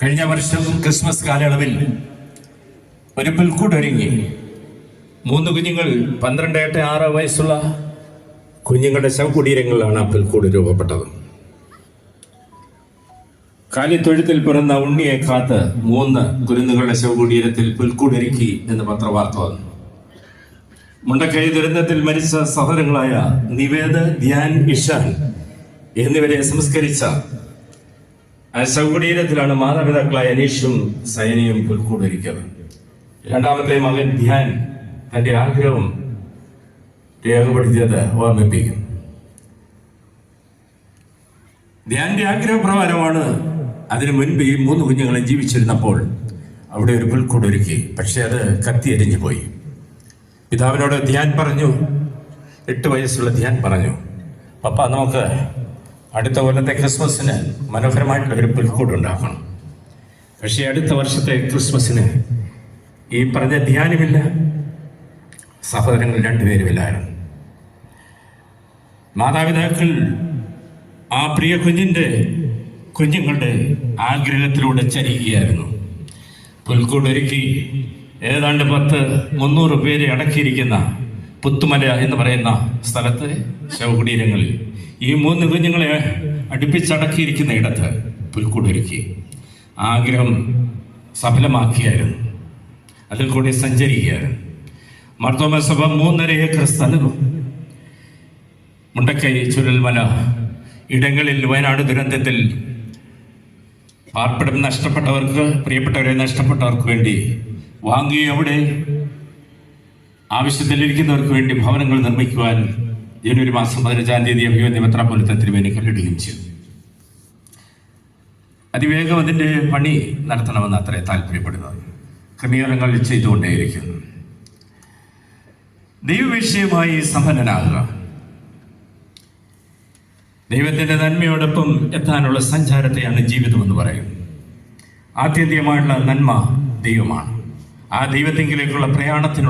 കഴിഞ്ഞ വർഷം ക്രിസ്മസ് കാലയളവിൽ ഒരു പുൽക്കൂടൊരുങ്ങി 3 കുഞ്ഞുങ്ങൾ 12, 8, 6 വയസ്സുള്ള കുഞ്ഞുങ്ങളുടെ ശവകുടീരങ്ങളിലാണ് ആ പുൽക്കൂട് രൂപപ്പെട്ടത്. കാലിത്തൊഴുത്തിൽ പിറന്ന ഉണ്ണിയെ കാത്ത് 3 കുരുന്നുകളുടെ ശവകുടീരത്തിൽ പുൽക്കൂടൊരുക്കി എന്ന് പത്രവാർത്ത വന്നു. മുണ്ടക്കൈ ദുരന്തത്തിൽ മരിച്ച സഹോദരങ്ങളായ നിവേദ്, ധ്യാൻ, ഇഷാൻ എന്നിവരെ സംസ്കരിച്ച ആ ശവകുടീരത്തിലാണ് മാതാപിതാക്കളായ അനീഷും സൈനയും പുൽക്കൂടൊരുക്കിയത്. രണ്ടാമത്തെ മകൻ ധ്യാൻ തന്റെ ആഗ്രഹം രേഖപ്പെടുത്തിയത് ഓർമ്മിപ്പിക്കുന്നു. ധ്യാന്റെ ആഗ്രഹപ്രകാരമാണ് അതിനു മുൻപ് ഈ 3 കുഞ്ഞുങ്ങളെ ജീവിച്ചിരുന്നപ്പോൾ അവിടെ ഒരു പുൽക്കൂടൊരുക്കി. പക്ഷെ അത് കത്തിയെരിഞ്ഞു പോയി. പിതാവിനോട് ധ്യാൻ പറഞ്ഞു, 8 വയസ്സുള്ള ധ്യാൻ പറഞ്ഞു, പപ്പ, നമുക്ക് അടുത്ത കൊല്ലത്തെ ക്രിസ്മസിന് മനോഹരമായിട്ടുള്ള ഒരു പുൽക്കൂട് ഉണ്ടാക്കണം. പക്ഷേ അടുത്ത വർഷത്തെ ക്രിസ്മസിന് ഈ പറഞ്ഞ ധ്യാനമില്ല, സഹോദരങ്ങൾ 2 പേരുമില്ലായിരുന്നു. മാതാപിതാക്കൾ ആ പ്രിയ കുഞ്ഞുങ്ങളുടെ ആഗ്രഹത്തിലൂടെ ചരിക്കുകയായിരുന്നു. പുൽക്കൂടൊരുക്കി ഏതാണ്ട് 300 പേരെ അടക്കിയിരിക്കുന്ന പുത്തുമല എന്ന് പറയുന്ന സ്ഥലത്ത് ശവകുടീരങ്ങളിൽ ഈ 3 കുഞ്ഞുങ്ങളെ അടുപ്പിച്ചടക്കിയിരിക്കുന്ന ഇടത്ത് പുൽക്കൂടൊരുക്കി. ആഗ്രഹം സഫലമാക്കിയായിരുന്നു. അതിൽ കൂടി സഞ്ചരിക്കുകയായിരുന്നു. മാർത്തോമാ സഭ 3.5 ഏക്കർ സ്ഥലവും മുണ്ടക്കൈ, ചുരൽമല ഇടങ്ങളിൽ വയനാട് ദുരന്തത്തിൽ പാർപ്പിടം നഷ്ടപ്പെട്ടവർക്ക്, പ്രിയപ്പെട്ടവരെ നഷ്ടപ്പെട്ടവർക്ക് വേണ്ടി വാങ്ങി അവിടെ ആവശ്യത്തിലിരിക്കുന്നവർക്ക് വേണ്ടി ഭവനങ്ങൾ നിർമ്മിക്കുവാൻ ജനുവരി മാസം 15-ാം തീയതി അഭിമന്യ മെത്രാപ്പോലീത്ത തിരുമേനി കല്ലിടുകയും ചെയ്തു. അതിവേഗം അതിൻ്റെ പണി നടത്തണമെന്ന് അത്രേ താല്പര്യപ്പെടുന്നത്. ക്രമീകരണങ്ങൾ ചെയ്തുകൊണ്ടേയിരിക്കുന്നു. ദൈവവിഷയമായി സമ്പന്നനാകുക, ദൈവത്തിൻ്റെ നന്മയോടൊപ്പം എത്താനുള്ള സഞ്ചാരത്തെയാണ് ജീവിതം എന്ന് പറയുന്നത്. ആത്യന്തികമായിട്ടുള്ള നന്മ ദൈവമാണ്. ആ ദൈവത്തെങ്കിലേക്കുള്ള പ്രയാണത്തിനുള്ള